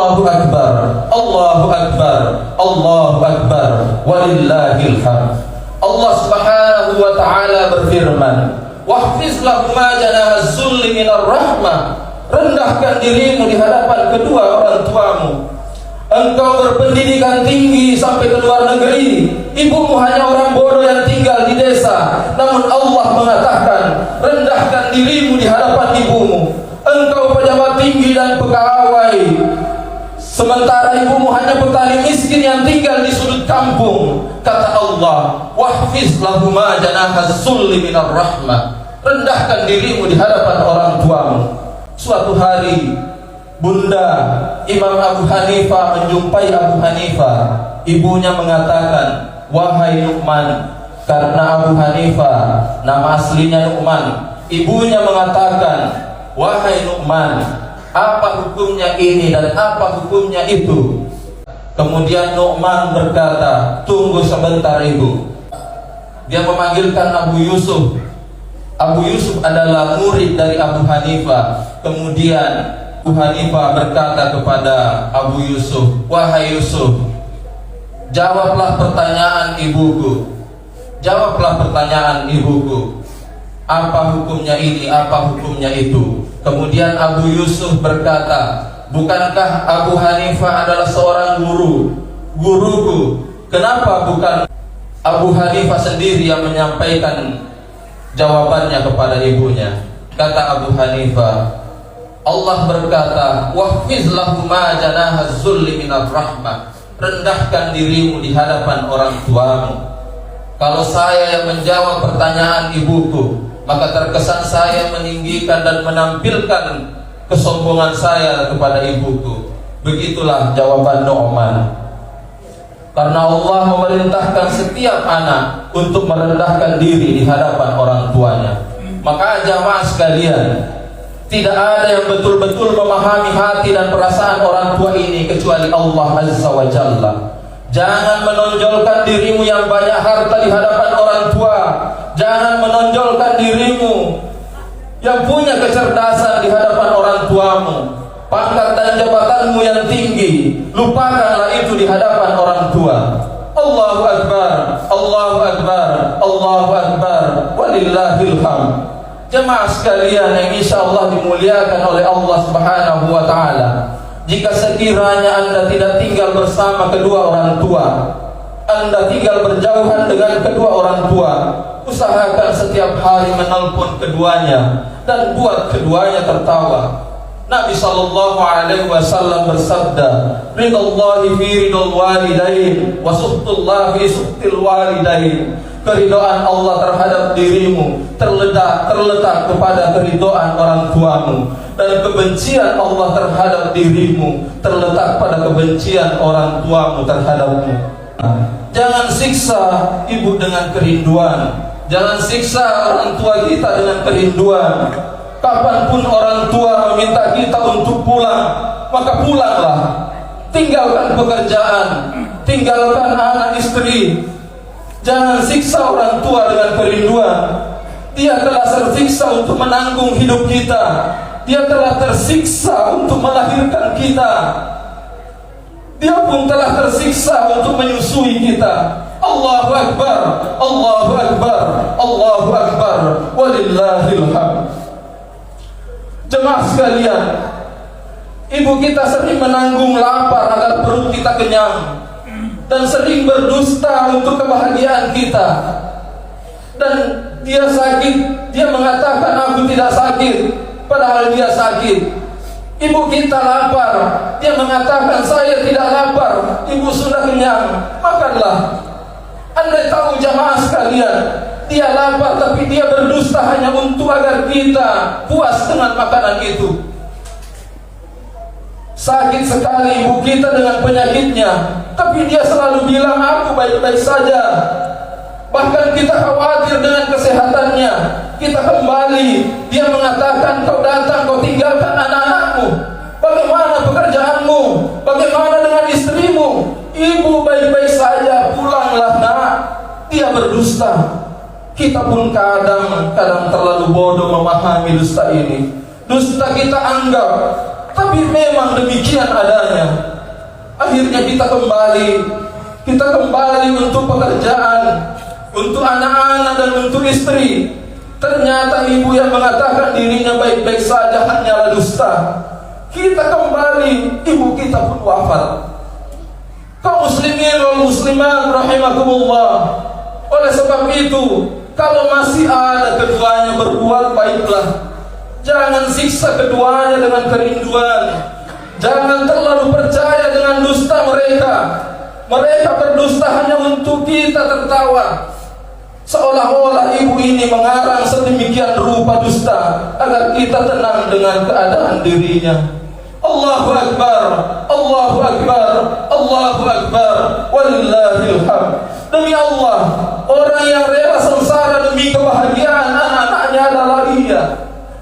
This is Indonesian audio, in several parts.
Allahu Akbar, Allahu Akbar, Allahu Akbar, walillahil hamd. Allah Subhanahu wa taala berfirman, "Wahfiz lahum ma janahaz zulli minar rahmah." Rendahkan dirimu di hadapan kedua orang tuamu. Engkau berpendidikan tinggi sampai ke luar negeri, ibumu hanya orang bodoh yang tinggal di desa. Namun Allah mengatakan, rendahkan dirimu di hadapan ibumu. Engkau pejabat tinggi dan pegawai, sementara ibumu hanya petani miskin yang tinggal di sudut kampung. Kata Allah, wahfiz lahum ma janahaz zulli minar rahmah. Rendahkan dirimu di hadapan orang tuamu. Suatu hari Bunda Imam Abu Hanifah menjumpai Abu Hanifah. Ibunya mengatakan, "Wahai Nu'man," karena Abu Hanifah nama aslinya Nu'man. Ibunya mengatakan, "Wahai Nu'man, apa hukumnya ini dan apa hukumnya itu?" Kemudian Nu'man berkata, "Tunggu sebentar ibu." Dia memanggilkan Abu Yusuf. Abu Yusuf adalah murid dari Abu Hanifah. Kemudian Abu Hanifah berkata kepada Abu Yusuf, "Wahai Yusuf, jawablah pertanyaan ibuku. Jawablah pertanyaan ibuku. Apa hukumnya ini, apa hukumnya itu?" Kemudian Abu Yusuf berkata, "Bukankah Abu Hanifah adalah seorang guruku? Kenapa bukan Abu Hanifah sendiri yang menyampaikan jawabannya kepada ibunya?" Kata Abu Hanifah, Allah berkata, "Wahfiz lahum ma janahaz zulli minar rahmah." Rendahkan dirimu di hadapan orang tuamu. Kalau saya yang menjawab pertanyaan ibuku, maka terkesan saya meninggikan dan menampilkan kesombongan saya kepada ibuku. Begitulah jawaban Nu'man. Karena Allah memerintahkan setiap anak untuk merendahkan diri di hadapan orang tuanya. Maka jamaah sekalian, tidak ada yang betul-betul memahami hati dan perasaan orang tua ini kecuali Allah Azza wa Jalla. Jangan menonjolkan dirimu yang banyak harta di hadapan orang tua. Jangan menonjolkan dirimu yang punya kecerdasan di hadapan orang tuamu. Pangkat dan jabatanmu yang tinggi, lupakanlah itu di hadapan orang tua. Allahu Akbar, Allahu Akbar, Allahu Akbar, walillahil hamd. Jemaah sekalian yang insyaallah dimuliakan oleh Allah Subhanahu wa taala, jika sekiranya Anda tidak tinggal bersama kedua orang tua, Anda tinggal berjauhan dengan kedua orang tua, usahakan setiap hari menelpon keduanya dan buat keduanya tertawa. Nabi sallallahu alaihi wasallam bersabda, "Ridallahi fi ridal walidain wa suhtullahi fi suhtil walidain." Keridhaan Allah terhadap dirimu terletak kepada keridhaan orang tuamu, dan kebencian Allah terhadap dirimu terletak pada kebencian orang tuamu terhadapmu. Jangan siksa ibu dengan kerinduan. Jangan siksa orang tua kita dengan kerinduan. Kapanpun orang tua meminta kita untuk pulang, maka pulanglah. Tinggalkan pekerjaan, tinggalkan anak istri. Jangan siksa orang tua dengan kerinduan. Dia telah tersiksa untuk menanggung hidup kita. Dia telah tersiksa untuk melahirkan kita. Dia pun telah tersiksa untuk menyusui kita. Allahu Akbar, Allahu Akbar, Allahu Akbar, walillahil hamd. Jemaah sekalian, ibu kita sering menanggung lapar agar perut kita kenyang, dan sering berdusta untuk kebahagiaan kita. Dan dia sakit, dia mengatakan aku tidak sakit, padahal dia sakit. Ibu kita lapar, dia mengatakan saya tidak lapar, ibu sudah kenyang, makanlah. Anda tahu jamaah sekalian, dia lapar tapi dia berdusta hanya untuk agar kita puas dengan makanan itu. Sakit sekali ibu kita dengan penyakitnya, tapi dia selalu bilang aku baik-baik saja. Bahkan kita khawatir dengan kesehatannya. Kita kembali, dia mengatakan kau datang, kau tinggalkan anak-anakmu. Bagaimana pekerjaanmu? Bagaimana dengan istrimu? Ibu baik-baik saja, pulanglah nak. Dia berdusta. Kita pun kadang terlalu bodoh memahami dusta ini. Dusta kita anggap Tapi memang demikian adanya. Akhirnya kita kembali untuk pekerjaan, untuk anak-anak dan untuk istri. Ternyata ibu yang mengatakan dirinya baik-baik saja hanyalah dusta. Kita kembali, ibu kita pun wafat. Kaum muslimin wal muslimat rahimakumullah. Oleh sebab itu, kalau masih ada keduanya berbuat baiklah. Jangan siksa keduanya dengan kerinduan. Jangan terlalu percaya dengan dusta mereka. Mereka berdusta hanya untuk kita tertawa. Seolah-olah ibu ini mengarang sedemikian rupa dusta agar kita tenang dengan keadaan dirinya. Allahu Akbar, Allahu Akbar, Allahu Akbar, walillahil hamd. Demi Allah, orang yang rela sengsara demi kebahagiaan anak-anaknya adalah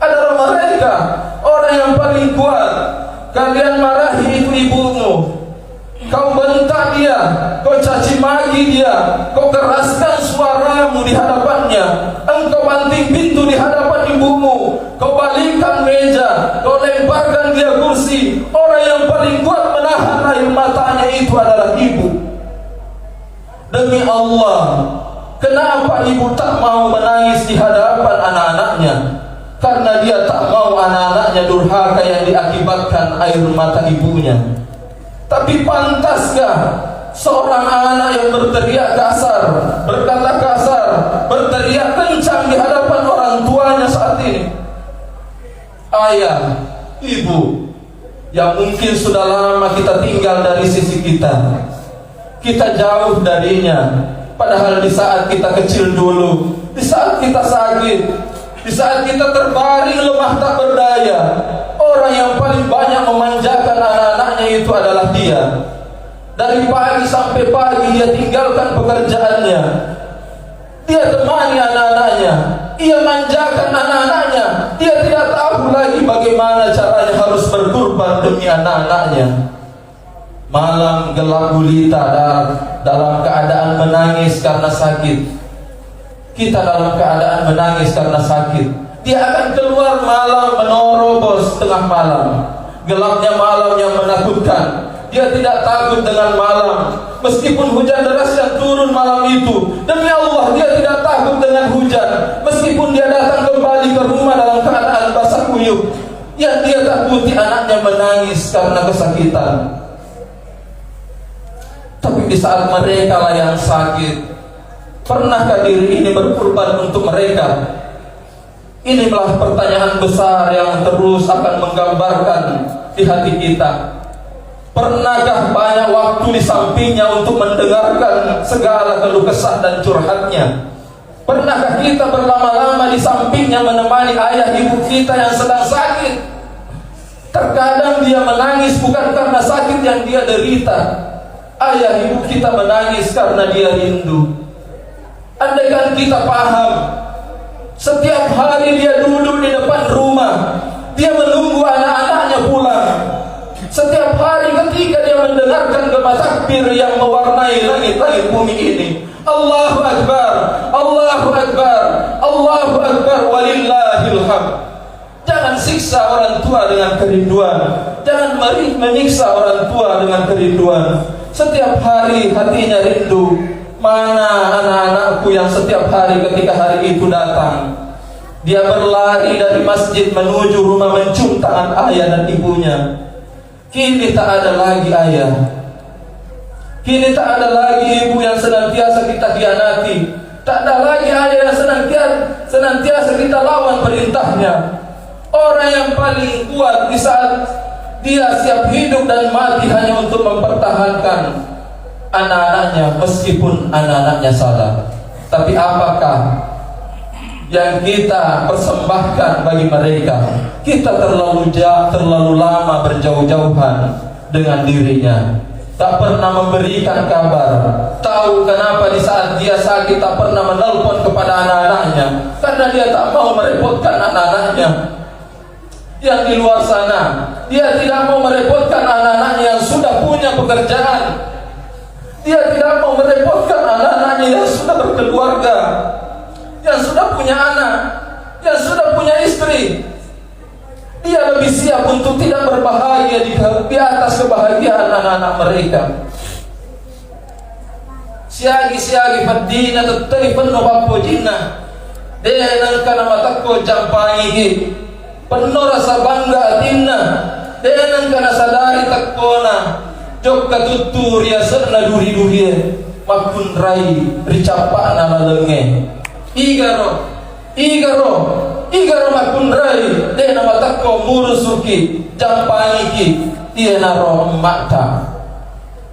adalah mereka, orang yang paling kuat. Kalian marahi itu ibumu, kau bentak dia, kau caci maki dia, kau keraskan suaramu di hadapannya, engkau banting pintu di hadapan ibumu, kau balikkan meja, kau lemparkan dia kursi. Orang yang paling kuat menahan air matanya itu adalah ibu. Demi Allah, kenapa ibu tak mau menangis di hadapan anak-anaknya? Karena dia tak mau anak-anaknya durhaka yang diakibatkan air mata ibunya. Tapi pantaskah seorang anak yang berteriak kasar, berkata kasar, berteriak kencang di hadapan orang tuanya saat ini? Ayah, ibu yang mungkin sudah lama kita tinggal dari sisi kita, kita jauh darinya. Padahal di saat kita kecil dulu, di saat kita sakit, di saat kita terbaring lemah tak berdaya, orang yang paling banyak memanjakan anak-anaknya itu adalah dia. Dari pagi sampai pagi dia tinggalkan pekerjaannya, dia temani anak-anaknya, ia manjakan anak-anaknya. Dia tidak tahu lagi bagaimana caranya harus berkorban demi anak-anaknya. Malam gelap gulita dalam keadaan menangis karena sakit. Kita dalam keadaan menangis karena sakit. Dia akan keluar malam menerobos tengah malam. Gelapnya malam yang menakutkan. Dia tidak takut dengan malam. Meskipun hujan deras yang turun malam itu, demi Allah dia tidak takut dengan hujan. Meskipun dia datang kembali ke rumah dalam keadaan basah kuyup, yang dia takuti anaknya menangis karena kesakitan. Tapi di saat mereka lah yang sakit, pernahkah diri ini berkorban untuk mereka? Inilah pertanyaan besar yang terus akan menggambarkan di hati kita. Pernahkah banyak waktu di sampingnya untuk mendengarkan segala keluh kesah dan curhatnya? Pernahkah kita berlama-lama di sampingnya menemani ayah ibu kita yang sedang sakit? Terkadang dia menangis bukan karena sakit yang dia derita. Ayah ibu kita menangis karena dia rindu. Andaikan kita paham, setiap hari dia duduk di depan rumah, dia menunggu anak-anaknya pulang. Setiap hari ketika dia mendengarkan gema takbir yang mewarnai langit-langit bumi ini, Allahu Akbar, Allahu Akbar, Allahu Akbar, walillahil hamd. Jangan siksa orang tua dengan kerinduan. Jangan menyiksa orang tua dengan kerinduan. Setiap hari hatinya rindu. Mana anak-anakku yang setiap hari ketika hari itu datang, dia berlari dari masjid menuju rumah mencium tangan ayah dan ibunya. Kini tak ada lagi ayah, kini tak ada lagi ibu yang senantiasa kita khianati. Tak ada lagi ayah yang senantiasa kita lawan perintahnya. Orang yang paling kuat di saat dia siap hidup dan mati hanya untuk mempertahankan anak-anaknya, meskipun anak-anaknya salah. Tapi apakah yang kita persembahkan bagi mereka? Kita terlalu lama berjauh-jauhan dengan dirinya, tak pernah memberikan kabar. Tahu kenapa di saat dia sakit tak pernah menelpon kepada anak-anaknya? Karena dia tak mau merepotkan anak-anaknya yang di luar sana. Dia tidak mau merepotkan anak-anaknya yang sudah punya pekerjaan. Dia tidak mau merepotkan anak-anaknya yang sudah berkeluarga, yang sudah punya anak, yang sudah punya istri. Dia lebih siap untuk tidak berbahagia di atas kebahagiaan anak-anak mereka. Siagi-siagi fadina tattaifan nopappo jinna dengan kana matakko jampangi penuh rasa bangga atinna dengan kana sadari takkona jokka tuttur ya serna duri-duri makun rai ricapana lalenge igaro makun rai dengan matakko murusuki jampangi tiena ro mata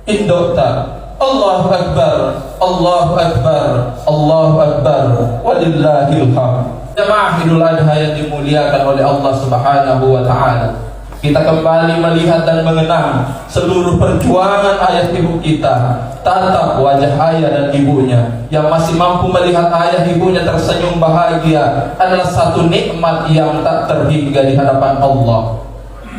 indota. Allahu Akbar, Allahu Akbar, Allahu Akbar, walillahil hamd. Jamaah Idul Adha yang dimuliakan oleh Allah Subhanahu wa Ta'ala, kita kembali melihat dan mengenang seluruh perjuangan ayah ibu kita. Tatap wajah ayah dan ibunya yang masih mampu melihat ayah ibunya tersenyum bahagia adalah satu nikmat yang tak terhingga di hadapan Allah.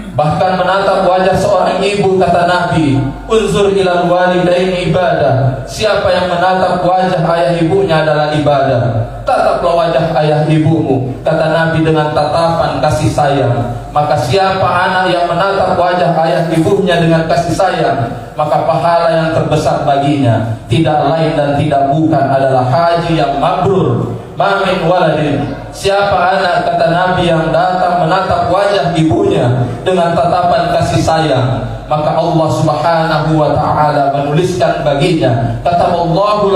Bahkan menatap wajah seorang ibu, kata Nabi, unzur ilal walidaini ibadah. Siapa yang menatap wajah ayah ibunya adalah ibadah. Tataplah wajah ayah ibumu, kata Nabi, dengan tatapan kasih sayang. Maka siapa anak yang menatap wajah ayah ibunya dengan kasih sayang, maka pahala yang terbesar baginya tidak lain dan tidak bukan adalah haji yang mabrur. Mamin waladin, siapa anak, kata Nabi, yang datang menatap wajah ibunya dengan tatapan kasih sayang, maka Allah Subhanahu wa Ta'ala menuliskan baginya, kata Allahu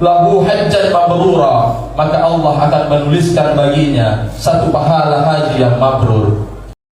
lahu hajjan mabrura, maka Allah akan menuliskan baginya satu pahala haji yang mabrur.